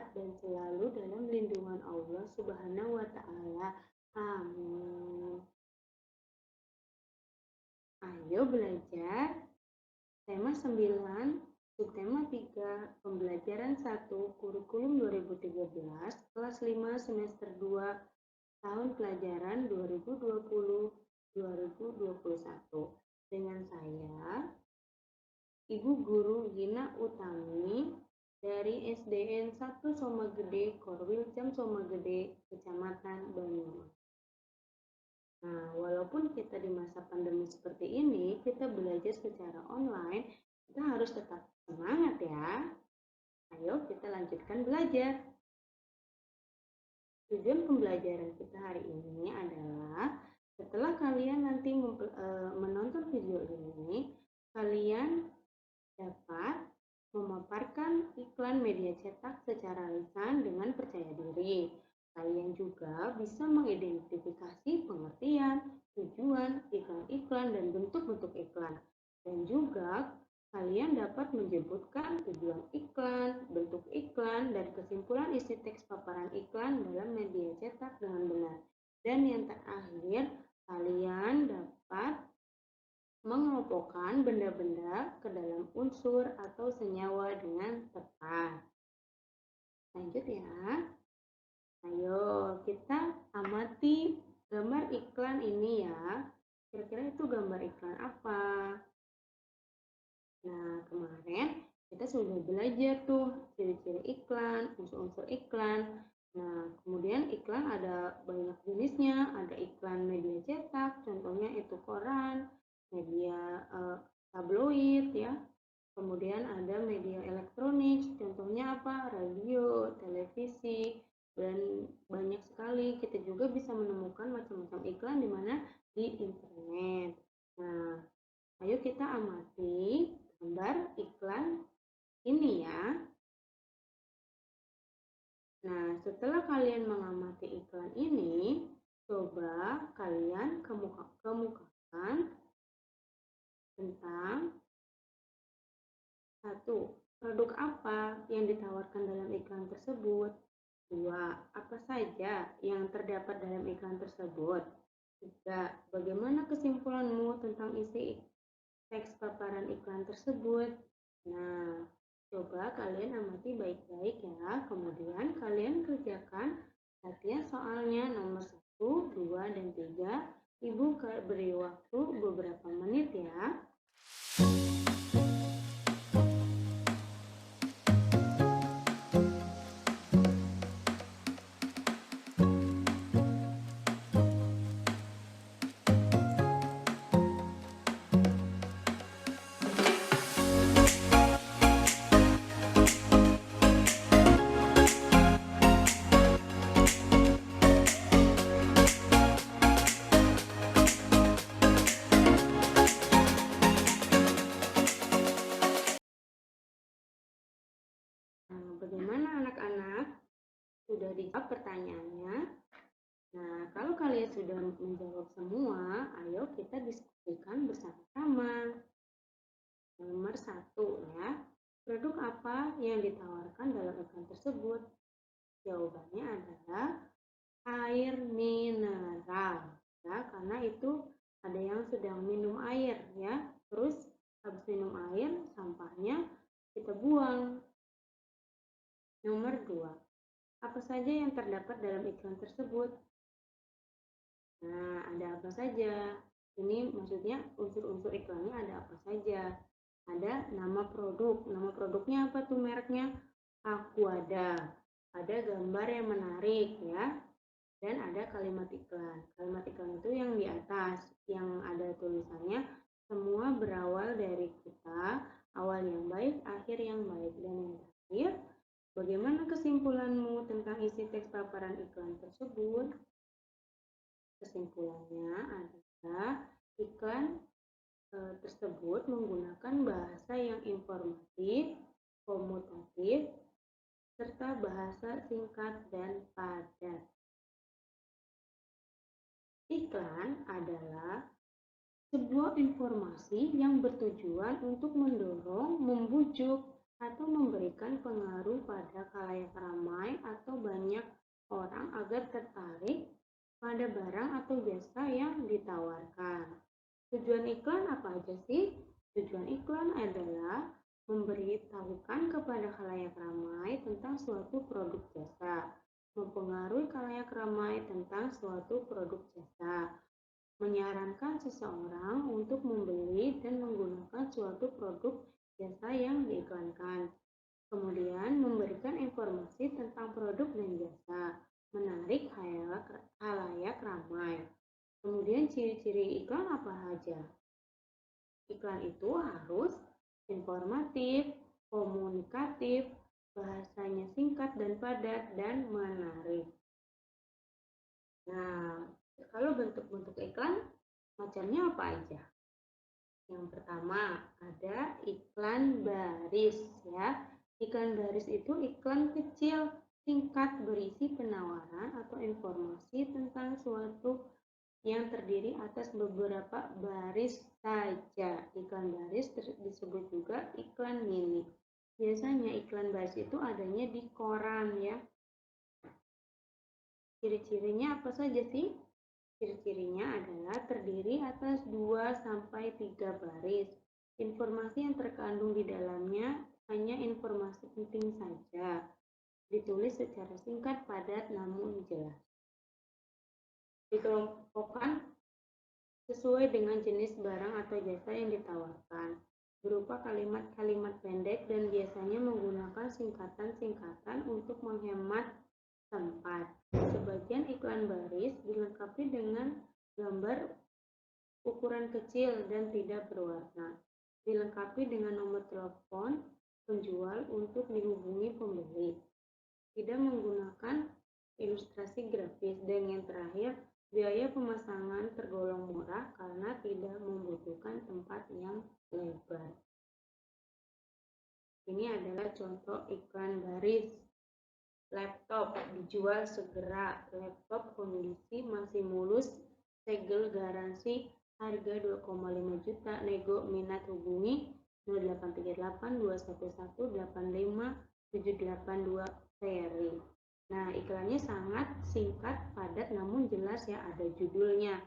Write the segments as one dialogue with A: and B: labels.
A: sehat dan selalu dalam lindungan Allah Subhanahu wa Ta'ala. Amin. Ayo belajar. Tema 9, subtema 3, pembelajaran 1, kurikulum 2013, kelas 5, semester 2, tahun pelajaran 2020-2021. Dengan saya, Ibu Guru Gina Utami dari SDN 1 Somagede, Korwil Jam Somagede, Kecamatan Banyumas. Nah, walaupun kita di masa pandemi seperti ini, kita belajar secara online, kita harus tetap semangat ya. Ayo kita lanjutkan belajar. Tujuan pembelajaran kita hari ini adalah setelah kalian nanti menonton video ini, kalian dapat memaparkan iklan media cetak secara lisan dengan percaya diri. Kalian juga bisa mengidentifikasi pengertian, tujuan, iklan-iklan, dan bentuk-bentuk iklan. Dan juga kalian dapat menyebutkan tujuan iklan, bentuk iklan, dan kesimpulan isi teks paparan iklan dalam media cetak dengan benar. Dan yang terakhir, kalian dapat mengelompokkan benda-benda ke dalam unsur atau senyawa dengan tepat. Lanjut ya. Ayo kita amati gambar iklan ini ya. Kira-kira itu gambar iklan apa? Nah, kemarin kita sudah belajar tuh ciri-ciri iklan, unsur-unsur iklan. Nah, kemudian iklan ada banyak jenisnya, ada iklan media cetak, contohnya itu koran, media tabloid ya. Kemudian ada media elektronik, contohnya apa? Radio, televisi, dan banyak sekali. Kita juga bisa menemukan macam-macam iklan di mana di internet. Nah, ayo kita amati gambar iklan ini ya. Nah, setelah kalian mengamati iklan ini, coba kalian kemukakan tentang satu, produk apa yang ditawarkan dalam iklan tersebut? Dua, apa saja yang terdapat dalam iklan tersebut? Tiga, bagaimana kesimpulanmu tentang isi teks paparan iklan tersebut? Nah, coba kalian amati baik-baik ya. Kemudian kalian kerjakan latihan soalnya nomor 1, 2, dan 3. Ibu beri waktu beberapa menit ya. Nah, bagaimana anak-anak? Sudah dijawab pertanyaannya? Nah, kalau kalian sudah menjawab semua, ayo kita diskusikan bersama-sama. Nomor 1 ya, produk apa yang ditawarkan dalam iklan tersebut? Jawabannya adalah air mineral. Ya, karena itu ada yang sedang minum air ya. Terus habis minum air, sampahnya kita buang. Nomor 2, apa saja yang terdapat dalam iklan tersebut? Nah, ada apa saja? Ini maksudnya unsur-unsur iklannya ada apa saja? Ada nama produk. Nama produknya apa tuh mereknya? Aquada. Ada gambar yang menarik ya. Dan ada kalimat iklan. Kalimat iklan itu yang di atas, yang ada tulisannya semua berawal dari kita, awal yang baik, akhir yang baik. Dan yang terakhir, bagaimana kesimpulanmu tentang isi teks paparan iklan tersebut? Kesimpulannya adalah iklan tersebut menggunakan bahasa yang informatif, komutatif, serta bahasa singkat dan padat. Iklan adalah sebuah informasi yang bertujuan untuk mendorong, membujuk, atau memberikan pengaruh pada khalayak ramai atau banyak orang agar tertarik pada barang atau jasa yang ditawarkan. Tujuan iklan apa aja sih? Tujuan iklan adalah memberitahukan kepada khalayak ramai tentang suatu produk jasa, mempengaruhi khalayak ramai tentang suatu produk jasa, menyarankan seseorang untuk membeli dan menggunakan suatu produk jasa yang diiklankan. Kemudian memberikan informasi tentang produk dan jasa, menarik khalayak ramai. Kemudian ciri-ciri iklan apa saja? Iklan itu harus informatif, komunikatif, bahasanya singkat dan padat, dan menarik. Nah, kalau bentuk-bentuk iklan macamnya apa aja? Yang pertama ada iklan baris ya. Iklan baris itu iklan kecil, singkat, berisi penawaran atau informasi tentang suatu yang terdiri atas beberapa baris saja. Iklan baris disebut juga iklan mini. Biasanya iklan baris itu adanya di koran ya. Ciri-cirinya apa saja sih? Ciri-cirinya adalah terdiri atas 2-3 baris. Informasi yang terkandung di dalamnya hanya informasi penting saja. Ditulis secara singkat, padat, namun jelas. Dikelompokkan sesuai dengan jenis barang atau jasa yang ditawarkan, berupa kalimat-kalimat pendek dan biasanya menggunakan singkatan-singkatan untuk menghemat tempat. Sebagian iklan baris dilengkapi dengan gambar ukuran kecil dan tidak berwarna, dilengkapi dengan nomor telepon penjual untuk dihubungi pembeli, tidak menggunakan ilustrasi grafis, dan yang terakhir, biaya pemasangan tergolong murah karena tidak membutuhkan tempat yang lebar. Ini adalah contoh iklan baris. Laptop dijual segera. Laptop kondisi masih mulus, segel garansi, harga 2,5 juta, nego minat hubungi 0838 211 85782 Ferry. Nah, iklannya sangat singkat, padat, namun jelas ya, ada judulnya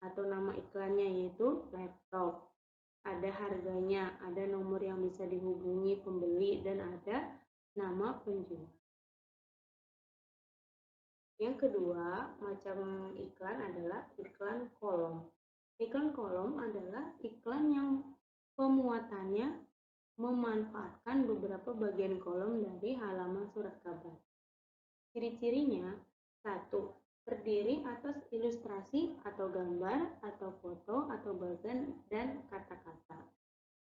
A: atau nama iklannya yaitu laptop. Ada harganya, ada nomor yang bisa dihubungi pembeli, dan ada nama penjual. Yang kedua macam iklan adalah iklan kolom. Iklan kolom adalah iklan yang pemuatannya memanfaatkan beberapa bagian kolom dari halaman surat kabar. Ciri-cirinya: 1. Terdiri atas ilustrasi atau gambar atau foto atau bagan dan kata-kata.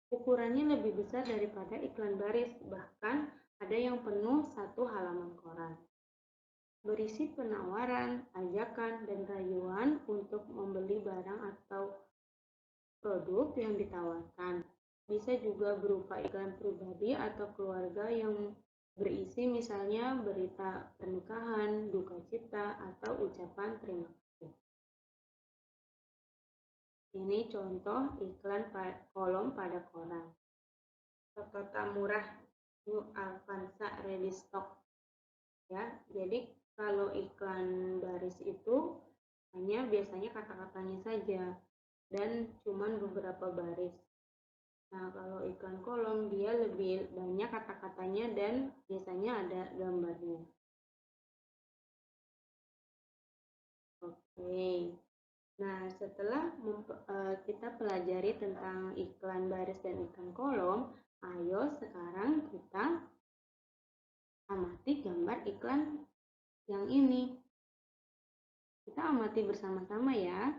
A: Ukurannya lebih besar daripada iklan baris, bahkan ada yang penuh satu halaman koran. Berisi penawaran, ajakan, dan rayuan untuk membeli barang atau produk yang ditawarkan. Bisa juga berupa iklan pribadi atau keluarga yang berisi misalnya berita pernikahan, duka cita, atau ucapan terima kasih. Ini contoh iklan kolom pada koran. Toyota murah, New Avanza ready stock. Ya, jadi kalau iklan baris itu hanya biasanya kata-katanya saja dan cuman beberapa baris. Nah, kalau iklan kolom dia lebih banyak kata-katanya dan biasanya ada gambarnya. Oke. Nah, setelah kita pelajari tentang iklan baris dan iklan kolom, ayo sekarang kita amati gambar iklan yang ini. Kita amati bersama-sama ya.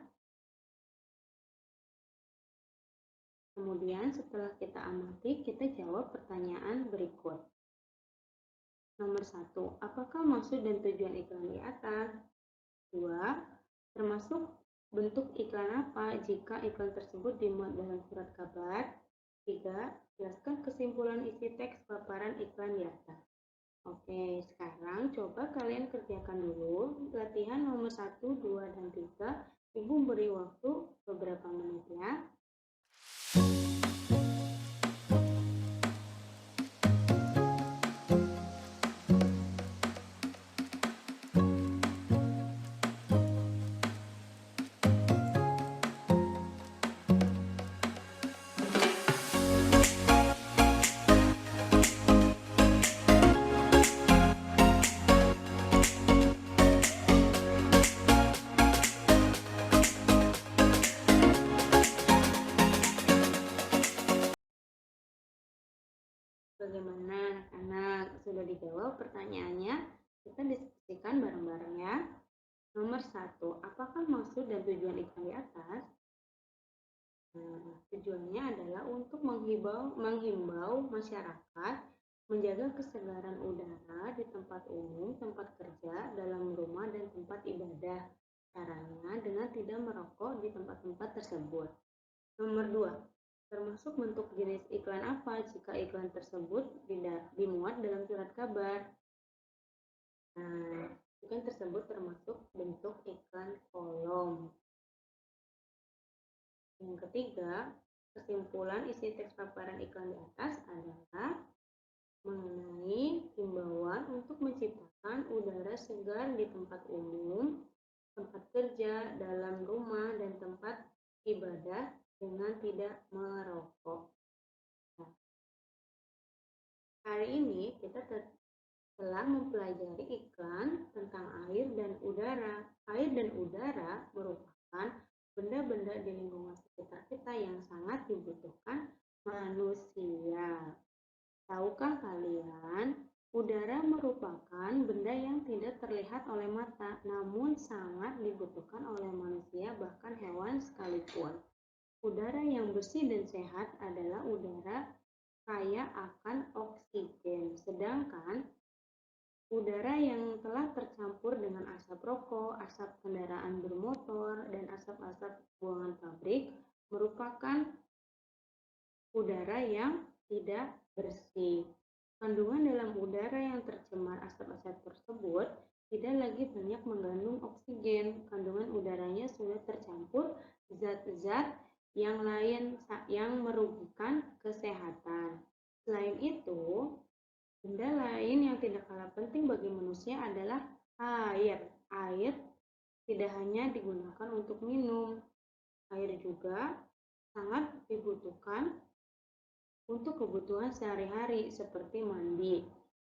A: Kemudian setelah kita amati, kita jawab pertanyaan berikut. Nomor 1, apakah maksud dan tujuan iklan di atas? 2, termasuk bentuk iklan apa jika iklan tersebut dimuat dalam surat kabar? 3, jelaskan kesimpulan isi teks paparan iklan di atas. Oke, sekarang coba kalian kerjakan dulu latihan nomor 1, 2, dan 3. Ibu beri waktu beberapa menit ya. Bagaimana anak-anak? Sudah dijawab pertanyaannya? Kita diskusikan bareng-bareng ya. Nomor 1, apakah maksud dan tujuan iklan di atas? Nah, tujuannya adalah untuk menghimbau masyarakat menjaga kesegaran udara di tempat umum, tempat kerja, dalam rumah, dan tempat ibadah. Caranya dengan tidak merokok di tempat-tempat tersebut. Nomor 2, termasuk bentuk jenis iklan apa jika iklan tersebut tidak dimuat dalam surat kabar? Nah, iklan tersebut termasuk bentuk iklan kolom. Yang ketiga, kesimpulan isi teks paparan iklan di atas adalah mengenai himbauan untuk menciptakan udara segar di tempat umum, tempat kerja, dalam rumah, dan tempat ibadah dengan tidak merokok. Nah, hari ini kita telah mempelajari iklan tentang air dan udara. Air dan udara merupakan benda-benda di lingkungan sekitar kita yang sangat dibutuhkan manusia. Tahukah kalian, udara merupakan benda yang tidak terlihat oleh mata, namun sangat dibutuhkan oleh manusia bahkan hewan sekalipun. Udara yang bersih dan sehat adalah udara kaya akan oksigen, sedangkan udara yang telah tercampur dengan asap rokok, asap kendaraan bermotor, dan asap-asap buangan pabrik merupakan udara yang tidak bersih. Kandungan dalam udara yang tercemar asap-asap tersebut tidak lagi banyak mengandung oksigen. Kandungan udaranya sudah tercampur zat-zat yang lain yang merugikan kesehatan. Selain itu, benda lain yang tidak kalah penting bagi manusia adalah air. Air tidak hanya digunakan untuk minum, air juga sangat dibutuhkan untuk kebutuhan sehari-hari seperti mandi,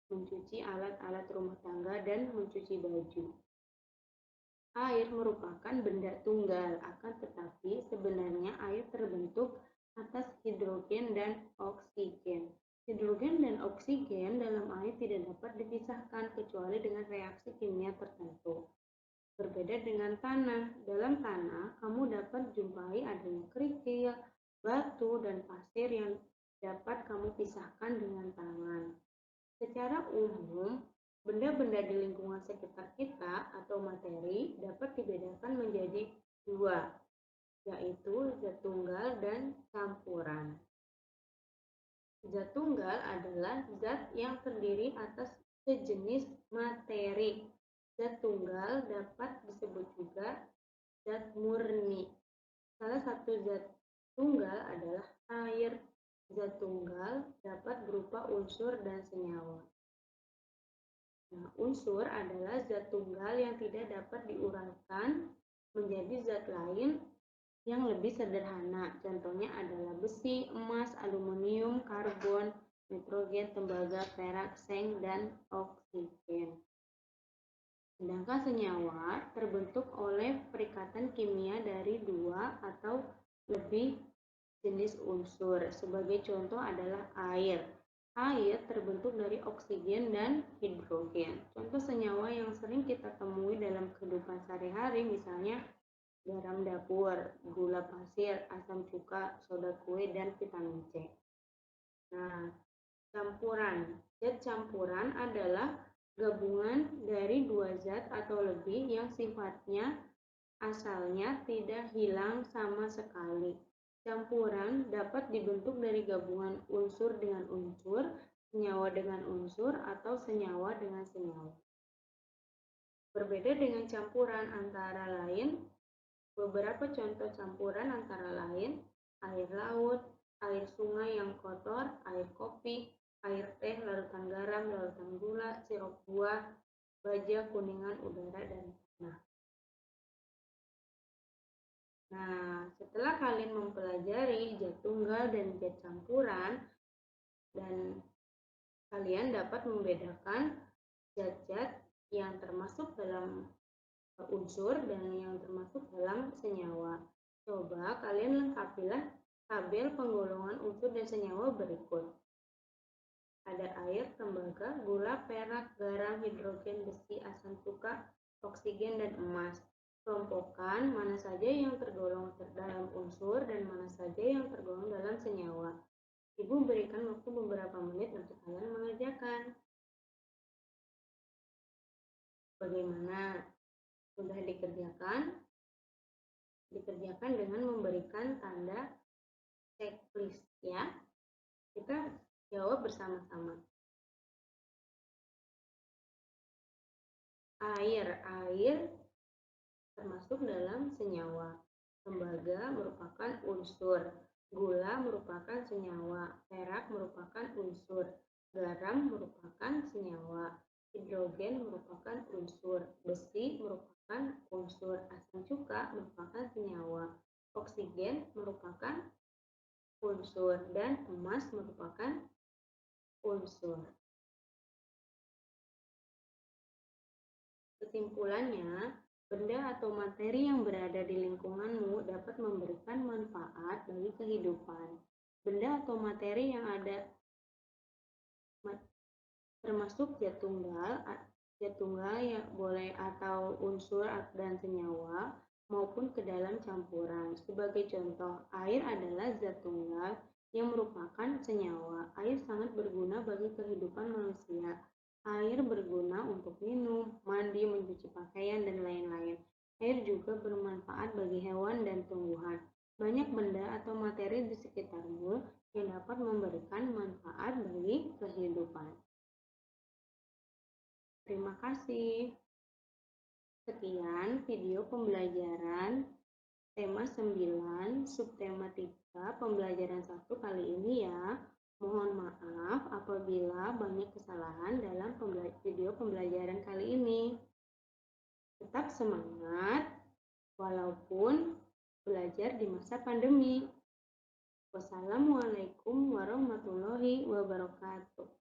A: mencuci alat-alat rumah tangga, dan mencuci baju. Air merupakan benda tunggal, akan tetapi sebenarnya air terbentuk atas hidrogen dan oksigen. Hidrogen dan oksigen dalam air tidak dapat dipisahkan kecuali dengan reaksi kimia tertentu. Berbeda dengan tanah, dalam tanah kamu dapat jumpai adanya kerikil, batu, dan pasir yang dapat kamu pisahkan dengan tangan. Secara umum, benda-benda di lingkungan sekitar kita atau materi dapat dibedakan menjadi dua, yaitu zat tunggal dan campuran. Zat tunggal adalah zat yang terdiri atas sejenis materi. Zat tunggal dapat disebut juga zat murni. Salah satu zat tunggal adalah air. Zat tunggal dapat berupa unsur dan senyawa. Nah, unsur adalah zat tunggal yang tidak dapat diuraikan menjadi zat lain yang lebih sederhana. Contohnya adalah besi, emas, aluminium, karbon, nitrogen, tembaga, perak, seng, dan oksigen. Sedangkan senyawa terbentuk oleh perikatan kimia dari dua atau lebih jenis unsur. Sebagai contoh adalah air. Air terbentuk dari oksigen dan hidrogen. Contoh senyawa yang sering kita temui dalam kehidupan sehari-hari misalnya garam dapur, gula pasir, asam cuka, soda kue, dan vitamin C. Nah, campuran. Zat campuran adalah gabungan dari dua zat atau lebih yang sifatnya asalnya tidak hilang sama sekali. Campuran dapat dibentuk dari gabungan unsur dengan unsur, senyawa dengan unsur, atau senyawa dengan senyawa. Berbeda dengan campuran antara lain, beberapa contoh campuran antara lain air laut, air sungai yang kotor, air kopi, air teh, larutan garam, larutan gula, sirup buah, baja, kuningan udara, dan tanah. Nah, setelah kalian mempelajari zat tunggal dan zat campuran, dan kalian dapat membedakan zat-zat yang termasuk dalam unsur dan yang termasuk dalam senyawa. Coba kalian lengkapilah tabel penggolongan unsur dan senyawa berikut. Ada air, tembaga, gula, perak, garam, hidrogen, besi, asam cuka, oksigen, dan emas. Kelompokkan mana saja yang tergolong dalam unsur dan mana saja yang tergolong dalam senyawa. Ibu berikan waktu beberapa menit untuk kalian mengerjakan. Bagaimana? Sudah dikerjakan? Dikerjakan dengan memberikan tanda checklist ya. Kita jawab bersama-sama. Air termasuk dalam senyawa. Tembaga merupakan unsur. Gula merupakan senyawa. Perak merupakan unsur. Garam merupakan senyawa. Hidrogen merupakan unsur. Besi merupakan unsur. Asam cuka merupakan senyawa. Oksigen merupakan unsur dan emas merupakan unsur. Kesimpulannya, benda atau materi yang berada di lingkunganmu dapat memberikan manfaat bagi kehidupan. Benda atau materi yang ada termasuk zat tunggal yang boleh atau unsur dan senyawa maupun ke dalam campuran. Sebagai contoh, air adalah zat tunggal yang merupakan senyawa. Air sangat berguna bagi kehidupan manusia. Air berguna untuk minum, mandi, mencuci pakaian, dan lain-lain. Air juga bermanfaat bagi hewan dan tumbuhan. Banyak benda atau materi di sekitarmu yang dapat memberikan manfaat bagi kehidupan. Terima kasih. Sekian video pembelajaran tema 9, subtema 3, pembelajaran 1 kali ini ya. Mohon maaf apabila banyak kesalahan dalam video pembelajaran kali ini. Tetap semangat walaupun belajar di masa pandemi. Wassalamualaikum warahmatullahi wabarakatuh.